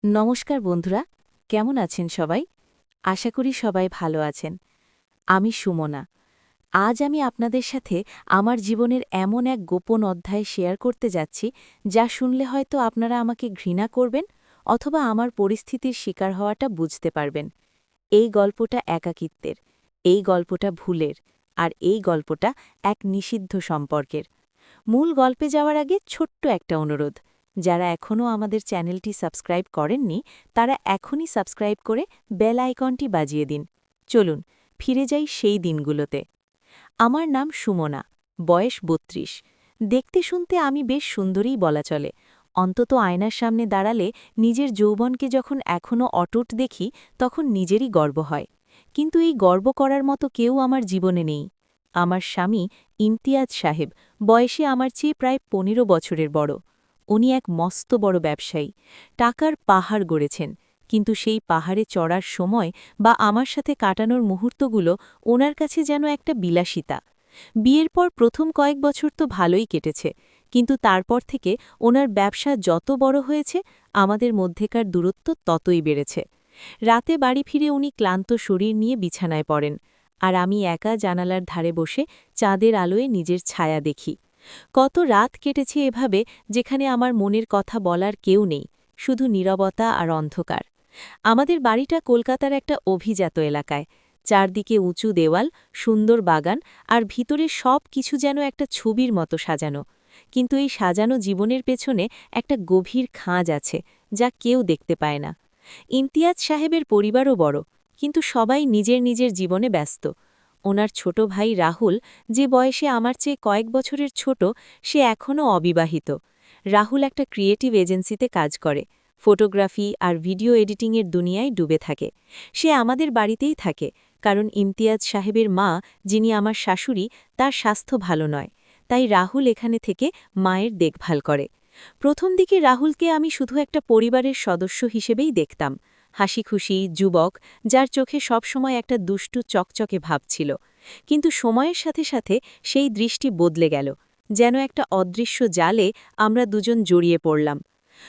নমস্কার বন্ধুরা, কেমন আছেন সবাই? আশা করি সবাই ভালো আছেন। আমি সুমনা। আজ আমি আপনাদের সাথে আমার জীবনের এমন এক গোপন অধ্যায় শেয়ার করতে যাচ্ছি, যা শুনলে হয়তো আপনারা আমাকে ঘৃণা করবেন অথবা আমার পরিস্থিতির শিকার হওয়াটা বুঝতে পারবেন। এই গল্পটা একাকিত্বের, এই গল্পটা ভুলের, আর এই গল্পটা এক নিষিদ্ধ সম্পর্কের। মূল গল্পে যাওয়ার আগে ছোট্ট একটা অনুরোধ, যারা এখনও আমাদের চ্যানেলটি সাবস্ক্রাইব করেননি তারা এখনই সাবস্ক্রাইব করে বেল আইকনটি বাজিয়ে দিন। চলুন ফিরে যাই সেই দিনগুলোতে। আমার নাম সুমনা, বয়স ৩২। দেখতে শুনতে আমি বেশ সুন্দরীই বলা চলে। অন্তত আয়নার সামনে দাঁড়ালে নিজের যৌবনকে যখন এখনও অটুট দেখি তখন নিজেরই গর্ব হয়। কিন্তু এই গর্ব করার মতো কেউ আমার জীবনে নেই। আমার স্বামী ইমতিয়াজ সাহেব বয়সে আমার চেয়ে প্রায় ১৫ বছরের বড়। উনি এক মস্ত বড় ব্যবসায়ী, টাকার পাহাড় গড়েছেন। কিন্তু সেই পাহাড়ে চড়ার সময় বা আমার সাথে কাটানোর মুহূর্তগুলো ওনার কাছে যেন একটা বিলাসিতা। বিয়ের পর প্রথম কয়েক বছর তো ভালোই কেটেছে, কিন্তু তারপর থেকে ওনার ব্যবসা যত বড় হয়েছে আমাদের মধ্যেকার দূরত্ব ততই বেড়েছে। রাতে বাড়ি ফিরে উনি ক্লান্ত শরীর নিয়ে বিছানায় পড়েন, আর আমি একা জানালার ধারে বসে চাঁদের আলোয় নিজের ছায়া দেখি। কত রাত কেটেছে এভাবে, যেখানে আমার মনের কথা বলার কেউ নেই, শুধু নীরবতা আর অন্ধকার। আমাদের বাড়িটা কলকাতার একটা অভিজাত এলাকায়। চারদিকে উঁচু দেওয়াল, সুন্দর বাগান, আর ভিতরে সব কিছু যেন একটা ছবির মতো সাজানো। কিন্তু এই সাজানো জীবনের পেছনে একটা গভীর খাঁজ আছে, যা কেউ দেখতে পায় না। ইমতিয়াজ সাহেবের পরিবারও বড়, কিন্তু সবাই নিজের নিজের জীবনে ব্যস্ত। ওনার ছোট ভাই রাহুল, যে বয়সে আমার চেয়ে কয়েক বছরের ছোট, সে এখনও অবিবাহিত। রাহুল একটা ক্রিয়েটিভ এজেন্সিতে কাজ করে, ফটোগ্রাফি আর ভিডিও এডিটিংয়ের দুনিয়ায় ডুবে থাকে। সে আমাদের বাড়িতেই থাকে, কারণ ইমতিয়াজ সাহেবের মা, যিনি আমার শাশুড়ি, তার স্বাস্থ্য ভালো নয়। তাই রাহুল এখানে থেকে মায়ের দেখভাল করে। প্রথম দিকে রাহুলকে আমি শুধু একটা পরিবারের সদস্য হিসেবেই দেখতাম, হাসিখুশি যুবক, যার চোখে সবসময় একটা দুষ্টু চকচকে ভাব ছিল। কিন্তু সময়ের সাথে সাথে সেই দৃষ্টি বদলে গেল, যেন একটা অদৃশ্য জালে আমরা দুজন জড়িয়ে পড়লাম।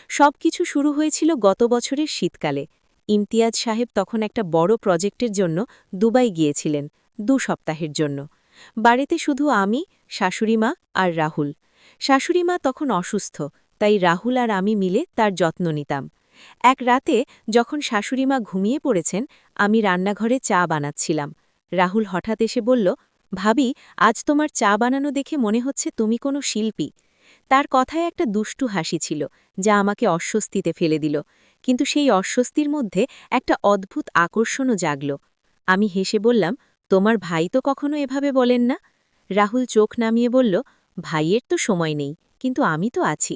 সবকিছু শুরু হয়েছিল গত বছরের শীতকালে। ইমতিয়াজ সাহেব তখন একটা বড় প্রজেক্টের জন্য দুবাই গিয়েছিলেন, ২ সপ্তাহের জন্য। বাড়িতে শুধু আমি, শাশুড়িমা আর রাহুল। শাশুড়িমা তখন অসুস্থ, তাই রাহুল আর আমি মিলে তার যত্ন নিতাম। এক রাতে যখন শাশুড়িমা ঘুমিয়ে পড়েছেন, আমি রান্নাঘরে চা বানাচ্ছিলাম। রাহুল হঠাৎ এসে বলল, ভাবি, আজ তোমার চা বানানো দেখে মনে হচ্ছে তুমি কোনো শিল্পী। তার কথায় একটা দুষ্টু হাসি ছিল, যা আমাকে অস্বস্তিতে ফেলে দিল। কিন্তু সেই অস্বস্তির মধ্যে একটা অদ্ভুত আকর্ষণও জাগল। আমি হেসে বললাম, তোমার ভাই তো কখনো এভাবে বলেন না। রাহুল চোখ নামিয়ে বলল, ভাইয়ের তো সময় নেই, কিন্তু আমি তো আছি।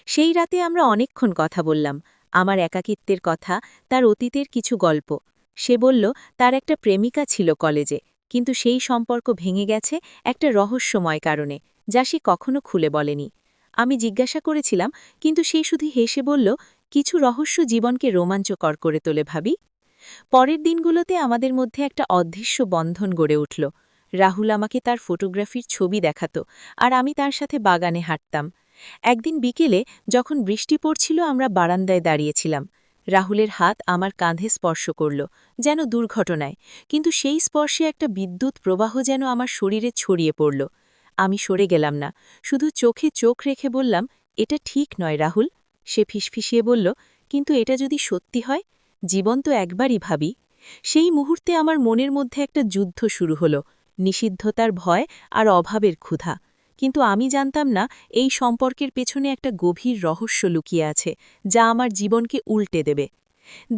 সেই রাতে আমরা অনেকক্ষণ কথা বললাম, আমার একাকিত্বের কথা, তার অতীতের কিছু গল্প। সে বলল, তার একটা প্রেমিকা ছিল কলেজে, কিন্তু সেই সম্পর্ক ভেঙে গেছে একটা রহস্যময় কারণে, যা সে কখনো খুলে বলেনি। আমি জিজ্ঞাসা করেছিলাম, কিন্তু সে শুধু হেসে বলল, কিছু রহস্য জীবনকে রোমাঞ্চকর করে তোলে ভাবি। পরের দিনগুলোতে আমাদের মধ্যে একটা অদৃশ্য বন্ধন গড়ে উঠল। রাহুল আমাকে তার ফটোগ্রাফির ছবি দেখাত, আর আমি তার সাথে বাগানে হাঁটতাম। একদিন বিকেলে যখন বৃষ্টি পড়ছিল, আমরা বারান্দায় দাঁড়িয়েছিলাম। রাহুলের হাত আমার কাঁধে স্পর্শ করল, যেন দুর্ঘটনায়, কিন্তু সেই স্পর্শে একটা বিদ্যুৎ প্রবাহ যেন আমার শরীরে ছড়িয়ে পড়ল। আমি সরে গেলাম না, শুধু চোখে চোখ রেখে বললাম, এটা ঠিক নয় রাহুল। সে ফিসফিসিয়ে বলল, কিন্তু এটা যদি সত্যি হয়? জীবন তো একবারই ভাবি। সেই মুহূর্তে আমার মনের মধ্যে একটা যুদ্ধ শুরু হলো, নিষিদ্ধতার ভয় আর অভাবের ক্ষুধা। কিন্তু আমি জানতাম না, এই সম্পর্কের পেছনে একটা গভীর রহস্য লুকিয়ে আছে, যা আমার জীবনকে উল্টে দেবে।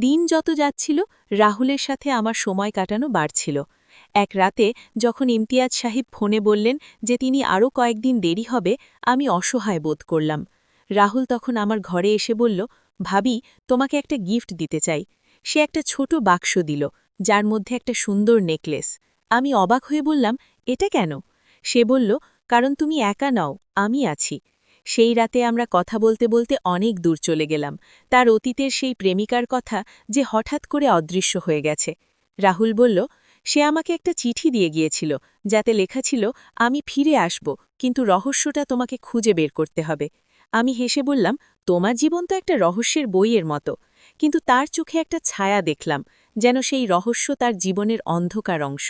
দিন যত যাচ্ছিল, রাহুলের সাথে আমার সময় কাটানো বাড়ছিল। এক রাতে যখন ইমতিয়াজ সাহেব ফোনে বললেন যে তিনি আরও কয়েকদিন দেরি হবে, আমি অসহায় বোধ করলাম। রাহুল তখন আমার ঘরে এসে বলল, ভাবি, তোমাকে একটা গিফট দিতে চাই। সে একটা ছোট বাক্স দিল, যার মধ্যে একটা সুন্দর নেকলেস। আমি অবাক হয়ে বললাম, এটা কেন? সে বলল, কারণ তুমি একা নও, আমি আছি। সেই রাতে আমরা কথা বলতে বলতে অনেক দূর চলে গেলাম, তার অতীতের সেই প্রেমিকার কথা, যে হঠাৎ করে অদৃশ্য হয়ে গেছে। রাহুল বলল, সে আমাকে একটা চিঠি দিয়ে গিয়েছিল, যাতে লেখা ছিল, আমি ফিরে আসব, কিন্তু রহস্যটা তোমাকে খুঁজে বের করতে হবে। আমি হেসে বললাম, তোমার জীবন তো একটা রহস্যের বইয়ের মতো। কিন্তু তার চোখে একটা ছায়া দেখলাম, যেন সেই রহস্য তার জীবনের অন্ধকার অংশ।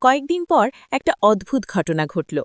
কয়েকদিন পর একটা অদ্ভুত ঘটনা ঘটল।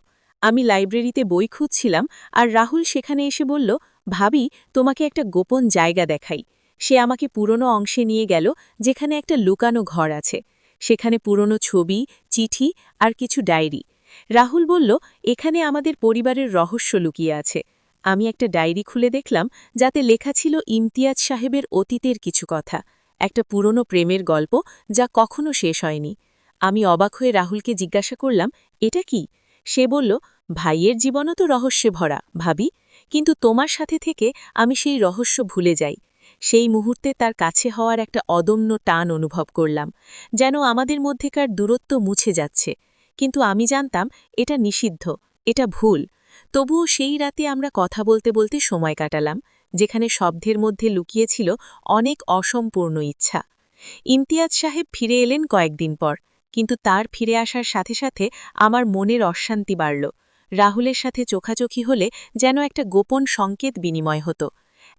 আমি লাইব্রেরিতে বই খুঁজছিলাম, আর রাহুল সেখানে এসে বলল, ভাবি, তোমাকে একটা গোপন জায়গা দেখাই। সে আমাকে পুরনো অংশে নিয়ে গেল, যেখানে একটা লুকানো ঘর আছে। সেখানে পুরনো ছবি, চিঠি আর কিছু ডায়েরি। রাহুল বলল, এখানে আমাদের পরিবারের রহস্য লুকিয়ে আছে। আমি একটা ডায়েরি খুলে দেখলাম, যাতে লেখা ছিল ইমতিয়াজ সাহেবের অতীতের কিছু কথা, একটা পুরনো প্রেমের গল্প যা কখনো শেষ হয়নি। আমি অবাক হয়ে রাহুলকে জিজ্ঞাসা করলাম, এটা কি? সে বলল, ভাইয়ের জীবনও তো রহস্যে ভরা, ভাবি। কিন্তু তোমার সাথে থেকে আমি সেই রহস্য ভুলে যাই। সেই মুহূর্তে তার কাছে হওয়ার একটা অদম্য টান অনুভব করলাম, যেন আমাদের মধ্যেকার দূরত্ব মুছে যাচ্ছে। কিন্তু আমি জানতাম এটা নিষিদ্ধ, এটা ভুল। তবুও সেই রাতে আমরা কথা বলতে বলতে সময় কাটালাম, যেখানে শব্দের মধ্যে লুকিয়েছিল অনেক অসম্পূর্ণ ইচ্ছা। ইমতিয়াজ সাহেব ফিরে এলেন কয়েকদিন পর, কিন্তু তার ফিরে আসার সাথে সাথে আমার মনের অশান্তি বাড়ল। রাহুলের সাথে চোখাচোখি হলে যেন একটা গোপন সংকেত বিনিময় হতো।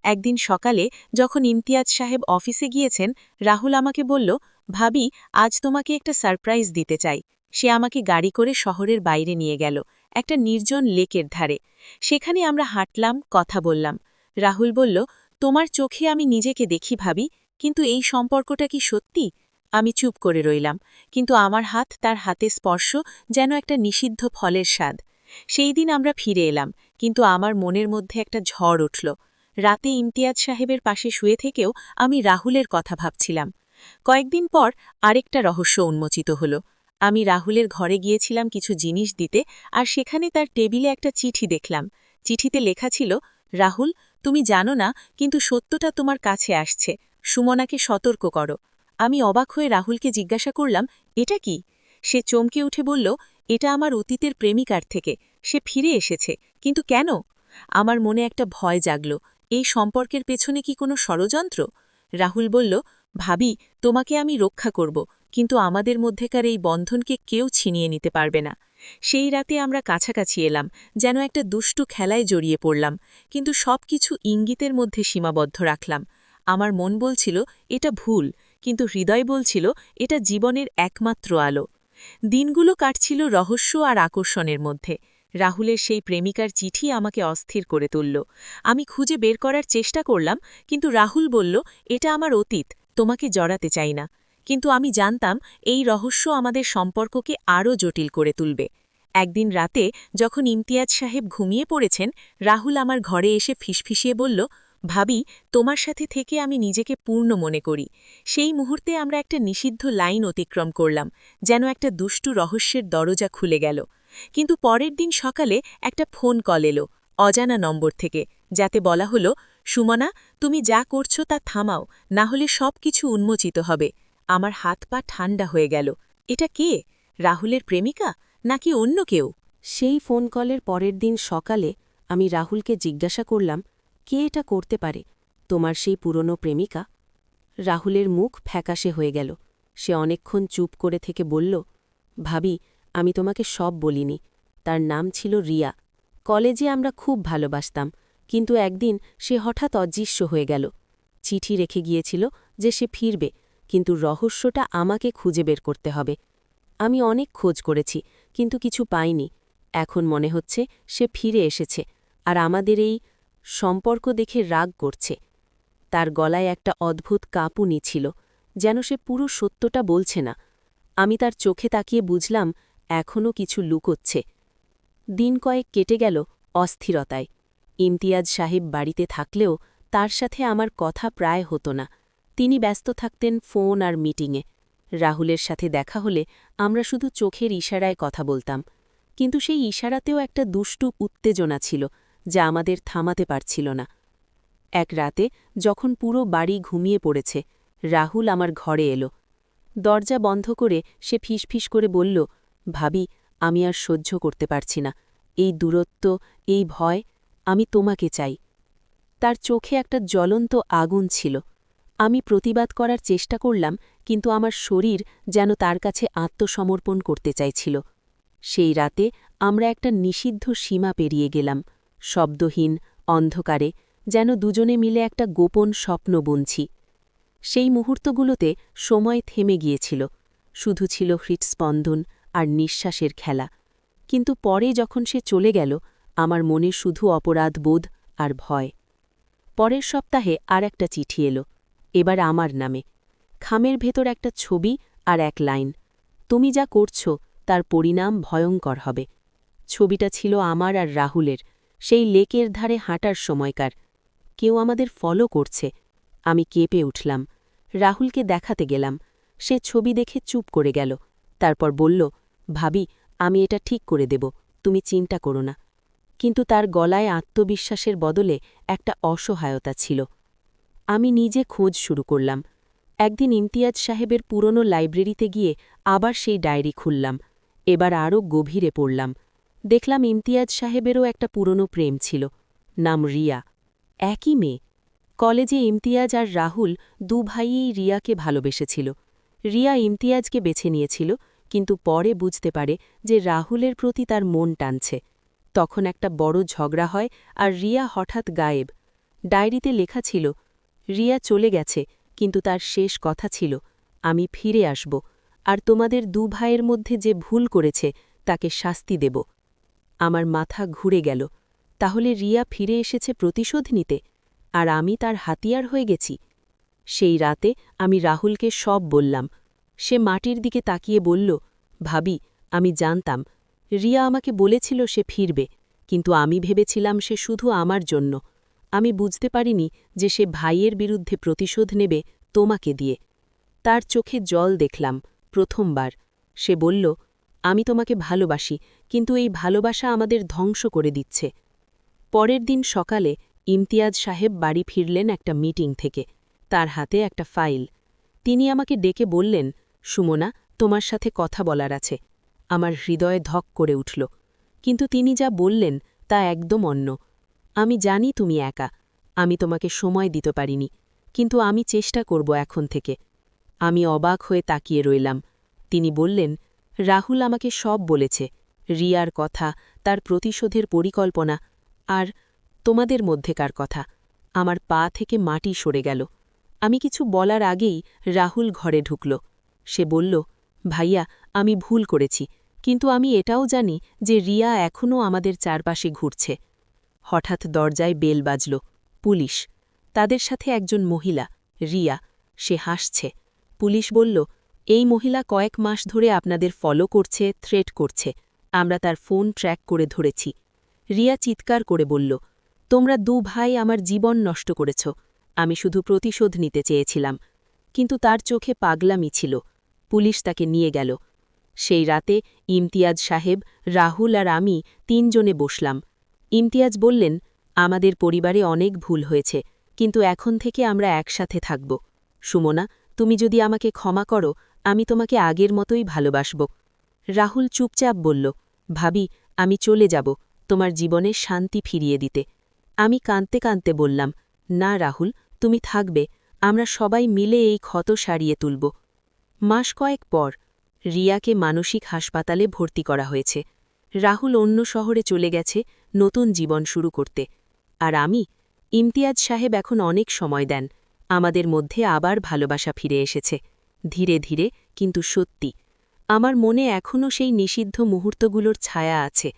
একদিন সকালে যখন ইমতিয়াজ সাহেব অফিসে গিয়েছেন, রাহুল আমাকে বলল, ভাবি, আজ তোমাকে একটা সারপ্রাইজ দিতে চাই। সে আমাকে গাড়ি করে শহরের বাইরে নিয়ে গেল, একটা নির্জন লেকের ধারে। সেখানে আমরা হাঁটলাম, কথা বললাম। রাহুল বলল, তোমার চোখে আমি নিজেকে দেখি, ভাবি, কিন্তু এই সম্পর্কটা কি সত্যি? আমি চুপ করে রইলাম, কিন্তু আমার হাত তার হাতে স্পর্শ যেন একটা নিষিদ্ধ ফলের স্বাদ। সেই দিন আমরা ফিরে এলাম, কিন্তু আমার মনের মধ্যে একটা ঝড় উঠল। রাতে ইমতিয়াজ সাহেবের পাশে শুয়ে থেকেও আমি রাহুলের কথা ভাবছিলাম। কয়েকদিন পর আরেকটা রহস্য উন্মোচিত হল। আমি রাহুলের ঘরে গিয়েছিলাম কিছু জিনিস দিতে, আর সেখানে তার টেবিলে একটা চিঠি দেখলাম। চিঠিতে লেখা ছিল, রাহুল, তুমি জানো না, কিন্তু সত্যটা তোমার কাছে আসছে। সুমনাকে সতর্ক করো। আমি অবাক হয়ে রাহুলকে জিজ্ঞাসা করলাম, এটা কি? সে চমকে উঠে বলল, এটা আমার অতীতের প্রেমিকার থেকে। সে ফিরে এসেছে, কিন্তু কেন? আমার মনে একটা ভয় জাগল। এই সম্পর্কের পেছনে কি কোনো ষড়যন্ত্র? রাহুল বলল, ভাবি, তোমাকে আমি রক্ষা করব, কিন্তু আমাদের মধ্যেকার এই বন্ধনকে কেউ ছিনিয়ে নিতে পারবে না। সেই রাতে আমরা কাছাকাছি এলাম, যেন একটা দুষ্টু খেলায় জড়িয়ে পড়লাম, কিন্তু সবকিছু ইঙ্গিতের মধ্যে সীমাবদ্ধ রাখলাম। আমার মন বলছিল এটা ভুল, কিন্তু হৃদয় বলছিল এটা জীবনের একমাত্র আলো। দিনগুলো কাটছিল রহস্য আর আকর্ষণের মধ্যে। রাহুলের সেই প্রেমিকার চিঠি আমাকে অস্থির করে তুলল। আমি খুঁজে বের করার চেষ্টা করলাম, কিন্তু রাহুল বলল, এটা আমার অতীত, তোমাকে জড়াতে চাই না। কিন্তু আমি জানতাম এই রহস্য আমাদের সম্পর্ককে আরও জটিল করে তুলবে। একদিন রাতে যখন ইমতিয়াজ সাহেব ঘুমিয়ে পড়েছেন, রাহুল আমার ঘরে এসে ফিসফিসিয়ে বলল, ভাবি, তোমার সাথে থেকে আমি নিজেকে পূর্ণ মনে করি। সেই মুহূর্তে আমরা একটা নিষিদ্ধ লাইন অতিক্রম করলাম, যেন একটা দুষ্টু রহস্যের দরজা খুলে গেল। কিন্তু পরের দিন সকালে একটা ফোন কল এলো, অজানা নম্বর থেকে, যাতে বলা হলো, সুমনা, তুমি যা করছো তা থামাও, না হলে সব কিছু উন্মোচিত হবে। আমার হাত পা ঠান্ডা হয়ে গেল। এটা কে? রাহুলের প্রেমিকা, নাকি অন্য কেউ? সেই ফোন কলের পরের দিন সকালে আমি রাহুলকে জিজ্ঞাসা করলাম, কে এটা করতে পারে? তোমার সেই পুরনো প্রেমিকা? রাহুলের মুখ ফ্যাকাশে হয়ে গেল। সে অনেকক্ষণ চুপ করে থেকে বলল, ভাবি, আমি তোমাকে সব বলিনি। তার নাম ছিল রিয়া। কলেজে আমরা খুব ভালোবাসতাম, কিন্তু একদিন সে হঠাৎ অদৃশ্য হয়ে গেল। চিঠি রেখে গিয়েছিল যে সে ফিরবে, কিন্তু রহস্যটা আমাকে খুঁজে বের করতে হবে। আমি অনেক খোঁজ করেছি, কিন্তু কিছু পাইনি। এখন মনে হচ্ছে সে ফিরে এসেছে, আর আমাদের এই সম্পর্ক দেখে রাগ করছে। তার গলায় একটা অদ্ভুত কাঁপুনি ছিল, যেন সে পুরো সত্যটা বলছে না। আমি তার চোখে তাকিয়ে বুঝলাম এখনও কিছু লুকোচ্ছে। দিন কয়েক কেটে গেল অস্থিরতায়। ইমতিয়াজ সাহেব বাড়িতে থাকলেও তার সাথে আমার কথা প্রায় হতো না। তিনি ব্যস্ত থাকতেন ফোন আর মিটিংয়ে। রাহুলের সাথে দেখা হলে আমরা শুধু চোখের ইশারায় কথা বলতাম, কিন্তু সেই ইশারাতেও একটা দুষ্টু উত্তেজনা ছিল, যা আমাদের থামাতে পারছিল না। এক রাতে যখন পুরো বাড়ি ঘুমিয়ে পড়েছে, রাহুল আমার ঘরে এলো। দরজা বন্ধ করে সে ফিসফিস করে বলল, ভাবি, আমি আর সহ্য করতে পারছি না। এই দূরত্ব, এই ভয়, আমি তোমাকে চাই। তার চোখে একটা জ্বলন্ত আগুন ছিল। আমি প্রতিবাদ করার চেষ্টা করলাম, কিন্তু আমার শরীর যেন তার কাছে আত্মসমর্পণ করতে চাইছিল। সেই রাতে আমরা একটা নিষিদ্ধ সীমা পেরিয়ে গেলাম, শব্দহীন, অন্ধকারে, যেন দুজনে মিলে একটা গোপন স্বপ্ন বুনছি। সেই মুহূর্তগুলোতে সময় থেমে গিয়েছিল, শুধু ছিল হৃৎস্পন্দন আর নিঃশ্বাসের খেলা। কিন্তু পরে যখন সে চলে গেল, আমার মনে শুধু অপরাধবোধ আর ভয়। পরের সপ্তাহে আর একটা চিঠি এলো, এবার আমার নামে। খামের ভেতর একটা ছবি আর এক লাইন, তুমি যা করছ তার পরিণাম ভয়ঙ্কর হবে। ছবিটা ছিল আমার আর রাহুলের, সেই লেকের ধারে হাঁটার সময়কার। কেউ আমাদের ফলো করছে। আমি কেঁপে উঠলাম, রাহুলকে দেখাতে গেলাম। সে ছবি দেখে চুপ করে গেল, তারপর বলল, ভাবি, আমি এটা ঠিক করে দেব, তুমি চিন্তা করো না। কিন্তু তার গলায় আত্মবিশ্বাসের বদলে একটা অসহায়তা ছিল। আমি নিজে খোঁজ শুরু করলাম। একদিন ইমতিয়াজ সাহেবের পুরনো লাইব্রেরিতে গিয়ে আবার সেই ডায়েরি খুললাম। এবার আরও গভীরে পড়লাম। দেখলাম ইমতিয়াজ সাহেবেরও একটা পুরনো প্রেম ছিল, নাম রিয়া। একই মেয়ে। কলেজে ইমতিয়াজ আর রাহুল ভাইয়েই রিয়াকে ভালোবেসেছিল। রিয়া ইমতিয়াজকে বেছে নিয়েছিল, কিন্তু পরে বুঝতে পারে যে রাহুলের প্রতি তার মন টানছে। তখন একটা বড় ঝগড়া হয় আর রিয়া হঠাৎ গায়েব। ডায়েরিতে লেখা ছিল, রিয়া চলে গেছে, কিন্তু তার শেষ কথা ছিল, আমি ফিরে আসব, আর তোমাদের ভাইয়ের মধ্যে যে ভুল করেছে তাকে শাস্তি দেব। আমার মাথা ঘুরে গেল। তাহলে রিয়া ফিরে এসেছে প্রতিশোধ নিতে, আর আমি তার হাতিয়ার হয়ে গেছি। সেই রাতে আমি রাহুলকে সব বললাম। সে মাটির দিকে তাকিয়ে বলল, ভাবি, আমি জানতাম। রিয়া আমাকে বলেছিল সে ফিরবে, কিন্তু আমি ভেবেছিলাম সে শুধু আমার জন্য। আমি বুঝতে পারিনি যে সে ভাইয়ের বিরুদ্ধে প্রতিশোধ নেবে তোমাকে দিয়ে। তার চোখে জল দেখলাম, প্রথমবার। সে বলল, আমি তোমাকে ভালোবাসি, কিন্তু এই ভালোবাসা আমাদের ধ্বংস করে দিচ্ছে। পরের দিন সকালে ইমতিয়াজ সাহেব বাড়ি ফিরলেন একটা মিটিং থেকে, তার হাতে একটা ফাইল। তিনি আমাকে ডেকে বললেন, সুমনা, তোমার সাথে কথা বলার আছে। আমার হৃদয়ে ধক করে উঠল। কিন্তু তিনি যা বললেন তা একদম অন্য। আমি জানি তুমি একা, আমি তোমাকে সময় দিতে পারিনি, কিন্তু আমি চেষ্টা করব এখন থেকে। আমি অবাক হয়ে তাকিয়ে রইলাম। তিনি বললেন, রাহুল আমাকে সব বলেছে, রিয়ার কথা, তার প্রতিশোধের পরিকল্পনা, আর তোমাদের মধ্যেকার কথা। আমার পা থেকে মাটি সরে গেল। আমি কিছু বলার আগেই রাহুল ঘরে ঢুকল। সে বলল, ভাইয়া, আমি ভুল করেছি, কিন্তু আমি এটাও জানি যে রিয়া এখনও আমাদের চারপাশে ঘুরছে। হঠাৎ দরজায় বেল বাজল। পুলিশ। তাদের সাথে একজন মহিলা, রিয়া। সে হাসছে। পুলিশ বলল, এই মহিলা কয়েক মাস ধরে আপনাদের ফলো করছে, থ্রেট করছে। আমরা তার ফোন ট্র্যাক করে ধরেছি। রিয়া চিৎকার করে বলল, তোমরা ভাই আমার জীবন নষ্ট করেছ। আমি শুধু প্রতিশোধ নিতে চেয়েছিলাম। কিন্তু তার চোখে পাগলামি ছিল। পুলিশ তাকে নিয়ে গেল। সেই রাতে ইমতিয়াজ সাহেব, রাহুল আর আমি তিনজনে বসলাম। ইমতিয়াজ বললেন, আমাদের পরিবারে অনেক ভুল হয়েছে, কিন্তু এখন থেকে আমরা একসাথে থাকব। সুমনা, তুমি যদি আমাকে ক্ষমা করো, আমি তোমাকে আগের মতোই ভালোবাসব। রাহুল চুপচাপ বলল, ভাবি, আমি চলে যাব, তোমার জীবনে শান্তি ফিরিয়ে দিতে। আমি কাঁদতে কাঁদতে বললাম, না রাহুল, তুমি থাকবে, আমরা সবাই মিলে এই ক্ষত সারিয়ে তুলব। মাস কয়েক পর রিয়াকে মানসিক হাসপাতালে ভর্তি করা হয়েছে। রাহুল অন্য শহরে চলে গেছে নতুন জীবন শুরু করতে। আর আমি, ইমতিয়াজ সাহেব এখন অনেক সময় দেন। আমাদের মধ্যে আবার ভালোবাসা ফিরে এসেছে, ধীরে ধীরে, কিন্তু সত্যি। আমার মনে এখনও সেই নিষিদ্ধ মুহূর্তগুলোর ছায়া আছে,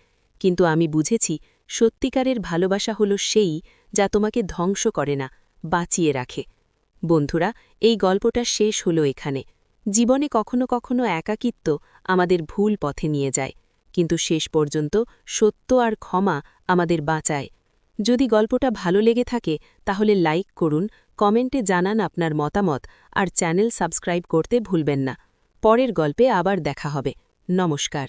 কিন্তু আমি বুঝেছি সত্যিকারের ভালোবাসা হল সেই, যা তোমাকে ধ্বংস করে না, বাঁচিয়ে রাখে। বন্ধুরা, এই গল্পটা শেষ হলো এখানে। জীবনে কখনো কখনো একাকিত্ব আমাদের ভুল পথে নিয়ে যায়, কিন্তু শেষ পর্যন্ত সত্য আর ক্ষমা আমাদের বাঁচায়। যদি গল্পটা ভালো লেগে থাকে তাহলে লাইক করুন, কমেন্টে জানান আপনার মতামত, আর চ্যানেল সাবস্ক্রাইব করতে ভুলবেন না। পরের গল্পে আবার দেখা হবে। নমস্কার।